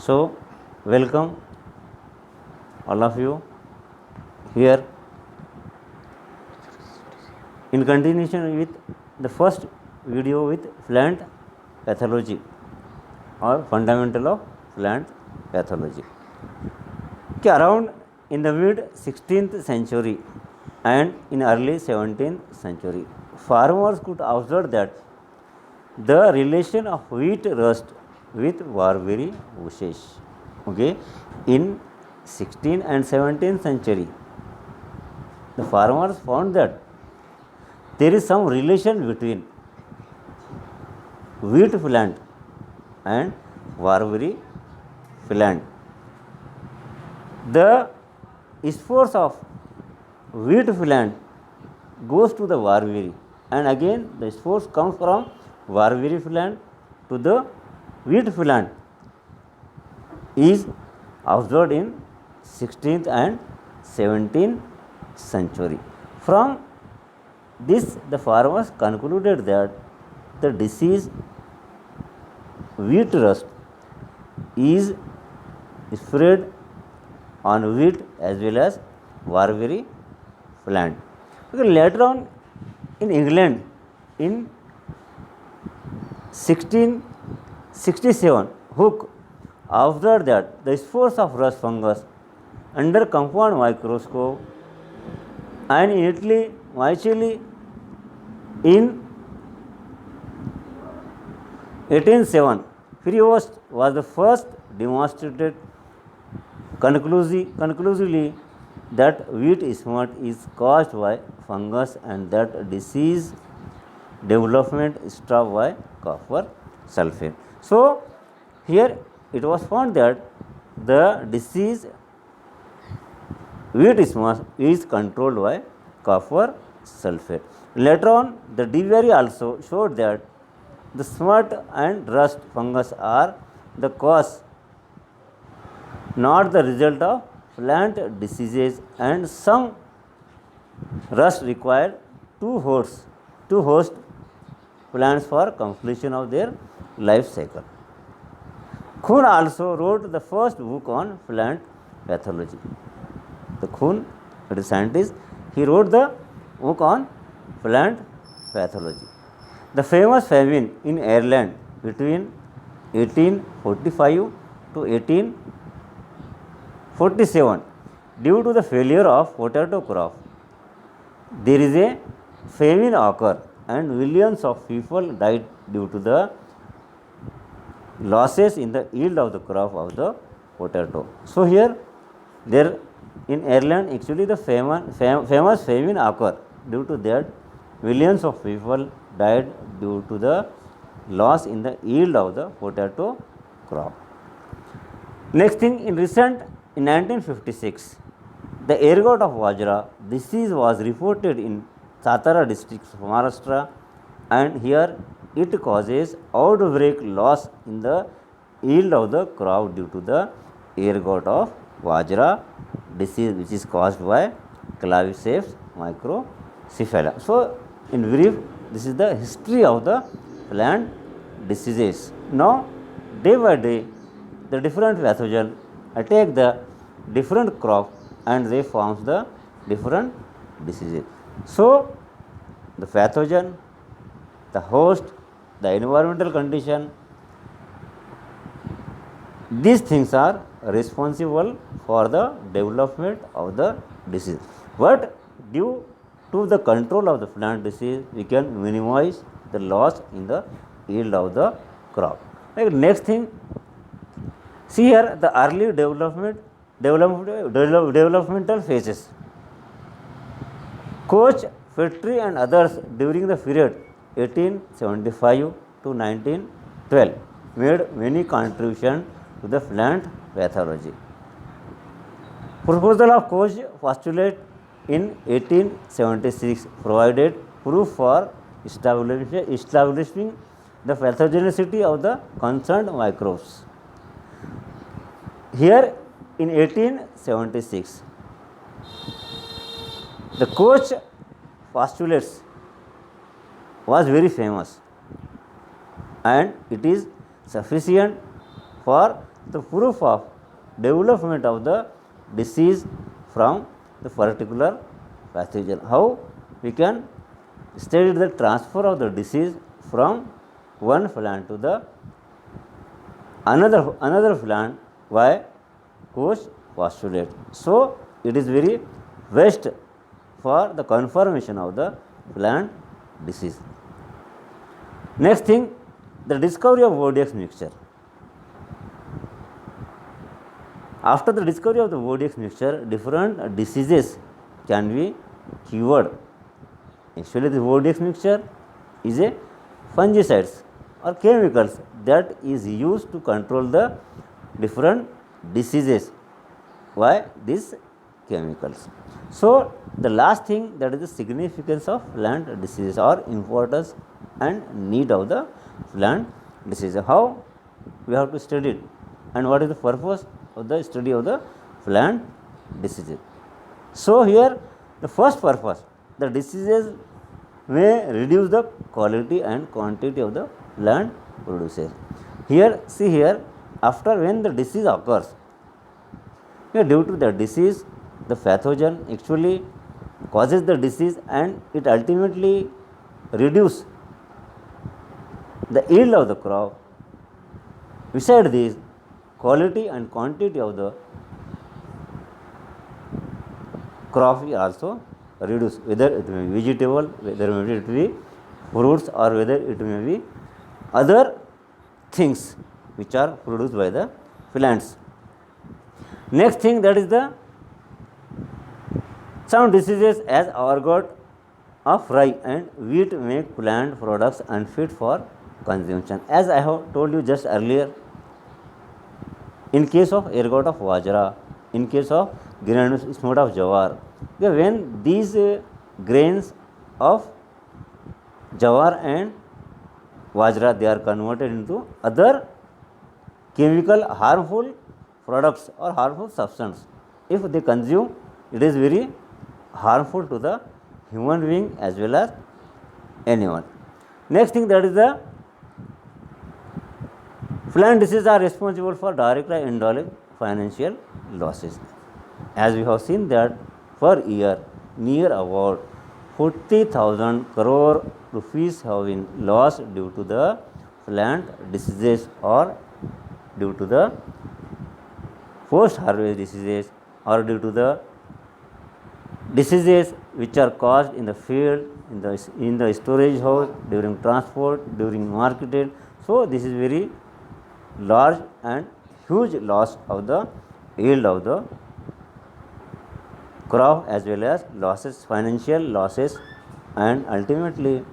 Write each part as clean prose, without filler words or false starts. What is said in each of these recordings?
So, welcome all of you here in continuation with the first video with plant pathology or fundamental of plant pathology. Okay, around in the mid 16th century and in early 17th century, farmers could observe that the relation of wheat rust with Barbary bushes. Okay, in 16th and 17th century, the farmers found that there is some relation between wheat plant and Barbary plant. The spores of wheat plant goes to the Barbary, and again the spores come from Barbary plant to the wheat plant is observed in 16th and 17th century. From this, the farmers concluded that the disease wheat rust is spread on wheat as well as Barbary plant. Okay, later on in England in 1667, Hooke observed that the spores of rust fungus under compound microscope, and in Italy, Micheli in 1807, Prevost was the first demonstrated conclusively that wheat smut is caused by fungus and that disease development stopped by copper sulfate. So, here it was found that the disease wheat smut is controlled by copper sulfate. Later on, the DeVary also showed that the smut and rust fungus are the cause, not the result of plant diseases, and some rust require two host plants for completion of their life cycle. Kuhn also wrote the first book on plant pathology. The Kuhn, the scientist, he wrote the book on plant pathology. The famous famine in Ireland between 1845 to 1847 due to the failure of potato crop. There is a famine occur and millions of people died due to the losses in the yield of the crop of the potato. So, here there in Ireland actually the famous famine occur. Due to that, millions of people died due to the loss in the yield of the potato crop. Next thing, in 1956, the ergot of Bajra disease was reported in Satara district of Maharashtra, and here it causes outbreak loss in the yield of the crop due to the ergot of Bajra disease, which is caused by Claviceps microcephala. So, in brief, this is the history of the plant diseases. Now, day by day, the different pathogen attack the different crop and they forms the different diseases. So, the pathogen, the host, the environmental condition, these things are responsible for the development of the disease. But due to the control of the plant disease, we can minimize the loss in the yield of the crop. Next thing, see here the early developmental phases. Koch, Petrie and others during the period 1875 to 1912 made many contributions to the plant pathology. Proposal of Koch postulate in 1876 provided proof for establishing the pathogenicity of the concerned microbes. Here in 1876, the Koch postulates was very famous and it is sufficient for the proof of development of the disease from the particular pathogen. How we can study the transfer of the disease from one plant to the another plant by coach postulate. So it is very best for the confirmation of the plant disease. Next thing, the discovery of ODX mixture. After the discovery of the ODX mixture, different diseases can be cured. Actually, the ODX mixture is a fungicides or chemicals that is used to control the different diseases. Why these chemicals? So the last thing, that is the significance of plant diseases or importance and need of the plant disease. How we have to study it and what is the purpose of the study of the plant diseases. So here the first purpose, the diseases may reduce the quality and quantity of the plant produces. Here, see here, after when the disease occurs, due to the disease, the pathogen actually causes the disease and it ultimately reduce the yield of the crop. Beside this, quality and quantity of the crop is also reduced, whether it may be vegetable, whether it may be fruits, or whether it may be other things which are produced by the plants. Next thing, that is the some diseases as orgot of rye and wheat make plant products unfit for consumption. As I have told you just earlier, in case of ergot of bajra, in case of granulous smooth of jawar, when these grains of jawar and bajra, they are converted into other chemical harmful products or harmful substance. If they consume, it is very harmful to the human being as well as anyone. Next thing, that is the plant diseases are responsible for direct and indirect financial losses. As we have seen that per year near about 40,000 crore rupees have been lost due to the plant diseases or due to the post harvest diseases or due to the diseases which are caused in the field, in the storage house, during transport, during marketed. So this is very large and huge loss of the yield of the crop as well as losses, financial losses, and ultimately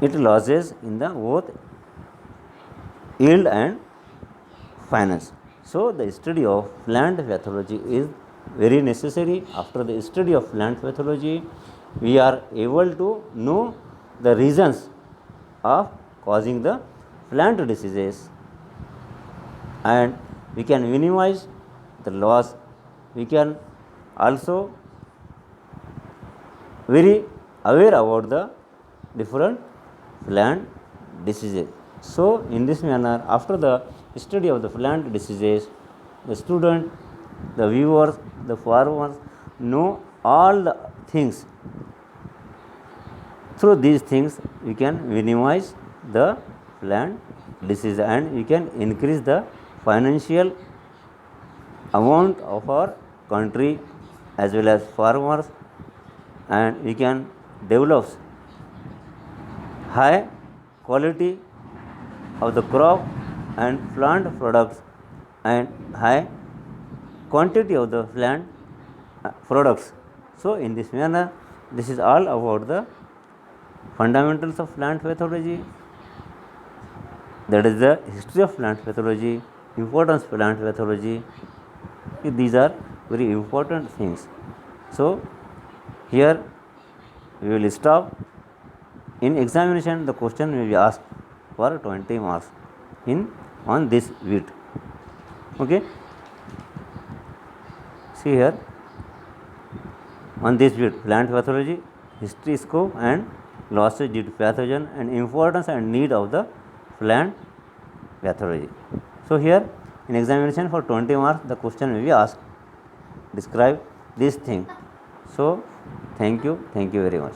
it losses in the both yield and finance. So the study of plant pathology is very necessary. After the study of plant pathology, we are able to know the reasons of causing the plant diseases and we can minimize the loss. We can also very aware about the different plant diseases. So in this manner, after the study of the plant diseases, the student, the viewers, the farmers know all the things. Through these things, we can minimize the plant disease and we can increase the financial amount of our country as well as farmers, and we can develop high quality of the crop and plant products and high quantity of the plant products. So in this manner, this is all about the fundamentals of plant pathology, that is the history of plant pathology, importance of plant pathology. These are very important things. So here we will stop. In examination, the question may be asked for 20 marks on this bit. Okay. See here, on this bit, plant pathology, history, scope and losses due to pathogen, and importance and need of the plant pathology. So here in examination for 20 marks the question may be asked, describe this thing. So thank you very much.